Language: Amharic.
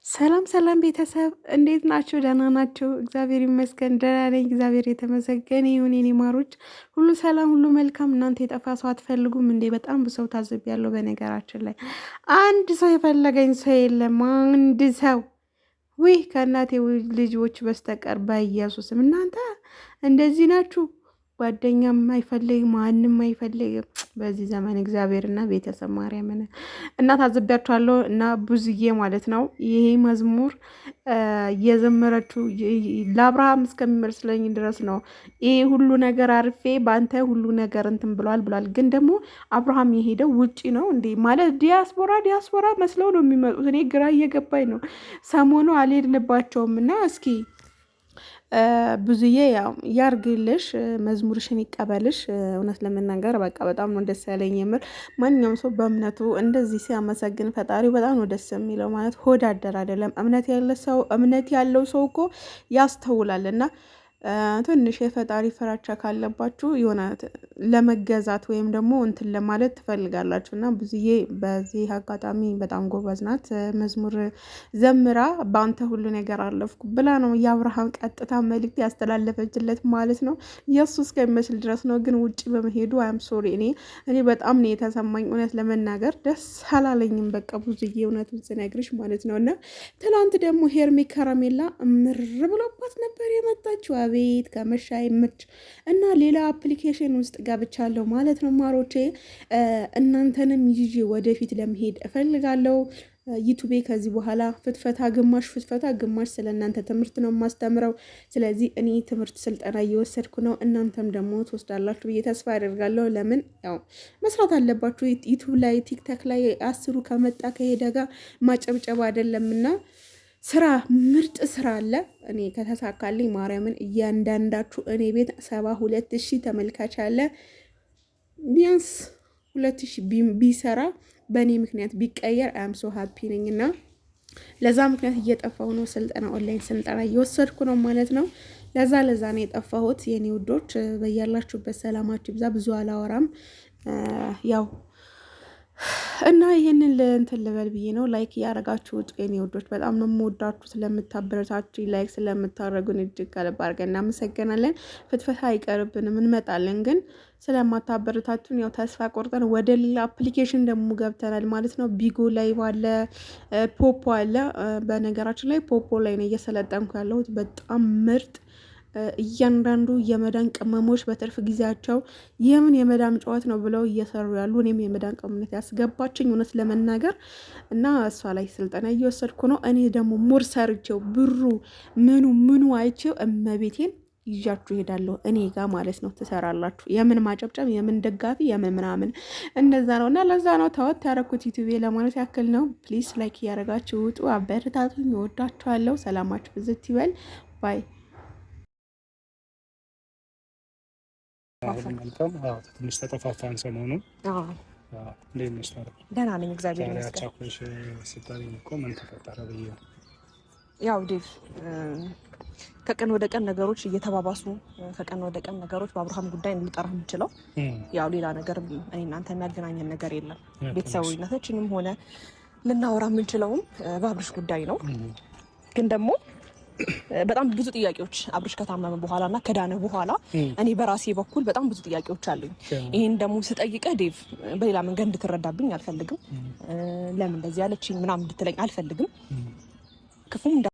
ሰላም ሰላም ቤተሰብ እንዴት ናችሁ? ደህና ናችሁ? እግዚአብሔር ይመስገን ደህና ነኝ። እግዚአብሔር የተመሰገነ ይሁን። የኔ ማሮች ሁሉ ሰላም፣ ሁሉ መልካም። እናንተ የጠፋ ሰው አትፈልጉም እንዴ? በጣም ብዙ ሰው ታዝቤያለሁ። በነገራችን ላይ አንድ ሰው የፈለገኝ ሰው የለም። አንድ ሰው ውይ ከእናቴ ልጆች በስተቀር በኢየሱስም እናንተ እንደዚህ ናችሁ። ጓደኛም አይፈልግም፣ ማንም አይፈልግም በዚህ ዘመን እግዚአብሔርና ቤተሰብ ማርያምን እና ታዝቢያችኋለሁ። እና ብዙዬ ማለት ነው ይሄ መዝሙር እየዘመረችው ለአብርሃም እስከሚመስለኝ ድረስ ነው። ይሄ ሁሉ ነገር አርፌ በአንተ ሁሉ ነገር እንትን ብሏል። ግን ደግሞ አብርሃም የሄደው ውጪ ነው እንዴ? ማለት ዲያስፖራ መስለው ነው የሚመጡት። እኔ ግራ እየገባኝ ነው። ሰሞኑ አልሄድንባቸውም እና እስኪ ብዙዬ ያው ያርግልሽ፣ መዝሙርሽን ይቀበልሽ። እውነት ለመናገር በቃ በጣም ነው ደስ ያለኝ። የምር ማንኛውም ሰው በእምነቱ እንደዚህ ሲያመሰግን ፈጣሪው በጣም ነው ደስ የሚለው። ማለት ሆድ አደር አይደለም። እምነት ያለው ሰው እኮ ያስተውላል። እና ትንሽ የፈጣሪ ፍራቻ ካለባችሁ የሆነ ለመገዛት ወይም ደግሞ እንትን ለማለት ትፈልጋላችሁ። እና ብዙዬ በዚህ አጋጣሚ በጣም ጎበዝ ናት። መዝሙር ዘምራ በአንተ ሁሉ ነገር አለፍኩ ብላ ነው የአብርሃም ቀጥታ መልእክት ያስተላለፈችለት ማለት ነው። የእሱ እስከሚመስል ድረስ ነው። ግን ውጭ በመሄዱ አም ሶሪ እኔ በጣም ነው የተሰማኝ። እውነት ለመናገር ደስ አላለኝም። በቃ ብዙዬ እውነቱን ስነግርሽ ማለት ነው። እና ትላንት ደግሞ ሄርሜ ከረሜላ ምር ብሎባት ነበር የመጣችው። ቤት ከመሻ ይመች እና ሌላ አፕሊኬሽን ውስጥ ገብቻለሁ ማለት ነው ማሮቼ። እናንተንም ይዤ ወደፊት ለመሄድ እፈልጋለሁ። ዩቱቤ ከዚህ በኋላ ፍትፈታ ግማሽ ስለ እናንተ ትምህርት ነው የማስተምረው። ስለዚህ እኔ ትምህርት ስልጠና እየወሰድኩ ነው፣ እናንተም ደግሞ ትወስዳላችሁ ብዬ ተስፋ አደርጋለሁ። ለምን ያው መስራት አለባችሁ። ዩቱብ ላይ ቲክቶክ ላይ 10 ከመጣ ከሄደ ጋር ማጨብጨብ አይደለምና ስራ ምርጥ ስራ አለ። እኔ ከተሳካልኝ ማርያምን እያንዳንዳችሁ እኔ ቤት 72,000 ተመልካች አለ። ቢያንስ 2,000 ቢሰራ በእኔ ምክንያት ቢቀየር አም ሶ ሀፒ ነኝ። እና ለዛ ምክንያት እየጠፋሁ ነው። ስልጠና ኦንላይን ስልጠና እየወሰድኩ ነው ማለት ነው። ለዛ ነው የጠፋሁት። የኔ ውዶች በያላችሁበት ሰላማችሁ ይብዛ። ብዙ አላወራም ያው እና ይሄንን ለእንትን ልበል ብዬ ነው። ላይክ እያደረጋችሁ ውጡ የኔ ውዶች። በጣም ነው የምወዳችሁ። ስለምታበረታችሁ ላይክ ስለምታደርጉን እጅግ ከልብ አድርገን እናመሰግናለን። ፍትፈታ አይቀርብንም፣ እንመጣለን። ግን ስለማታበረታቱን ያው ተስፋ ቆርጠን ወደ ሌላ አፕሊኬሽን ደግሞ ገብተናል ማለት ነው። ቢጎ ላይ ባለ ፖፖ አለ። በነገራችን ላይ ፖፖ ላይ ነው እየሰለጠንኩ ያለሁት። በጣም ምርጥ እያንዳንዱ የመዳን ቅመሞች በትርፍ ጊዜያቸው የምን የመዳን ጨዋት ነው ብለው እየሰሩ ያሉ፣ እኔም የመዳን ቅመምነት ያስገባችኝ እውነት ለመናገር እና እሷ ላይ ስልጠና እየወሰድኩ ነው። እኔ ደግሞ ሙር ሰርቼው ብሩ ምኑ አይቼው እመቤቴን ይዣችሁ ሄዳለሁ እኔ ጋር ማለት ነው። ትሰራላችሁ። የምን ማጨብጨብ፣ የምን ደጋፊ፣ የምን ምናምን እንደዛ ነው። እና ለዛ ነው ተወት ያደረኩት ዩቲዩብ ለማለት ያክል ነው። ፕሊስ ላይክ እያደረጋችሁ ውጡ፣ አበረታቱኝ። እወዳችኋለሁ። ሰላማችሁ ብዝት ይበል ባይ። መልካም ትንሽ ተጠፋፋን ሰሞኑን። እንዴት ነሽ? ደህና ነኝ እግዚአብሔር ይመስገን። ቻኮሽ ስታሪኝ እኮ ምን ተፈጠረ ብዬ ነው። ያው ዴቭ ከቀን ወደ ቀን ነገሮች እየተባባሱ ከቀን ወደ ቀን ነገሮች በአብርሃም ጉዳይ እንልጠራ የምችለው ያው ሌላ ነገር እኔ እናንተ የሚያገናኘን ነገር የለም። ቤተሰባዊነታችንም ሆነ ልናወራ የምንችለውም በአብርሽ ጉዳይ ነው። ግን ደግሞ በጣም ብዙ ጥያቄዎች አብርሽ ከታመመ በኋላ እና ከዳነ በኋላ እኔ በራሴ በኩል በጣም ብዙ ጥያቄዎች አሉኝ። ይሄን ደግሞ ስጠይቀህ ዴቭ በሌላ መንገድ እንድትረዳብኝ አልፈልግም። ለምን እንደዚህ ያለችኝ ምናምን እንድትለኝ አልፈልግም። ክፉም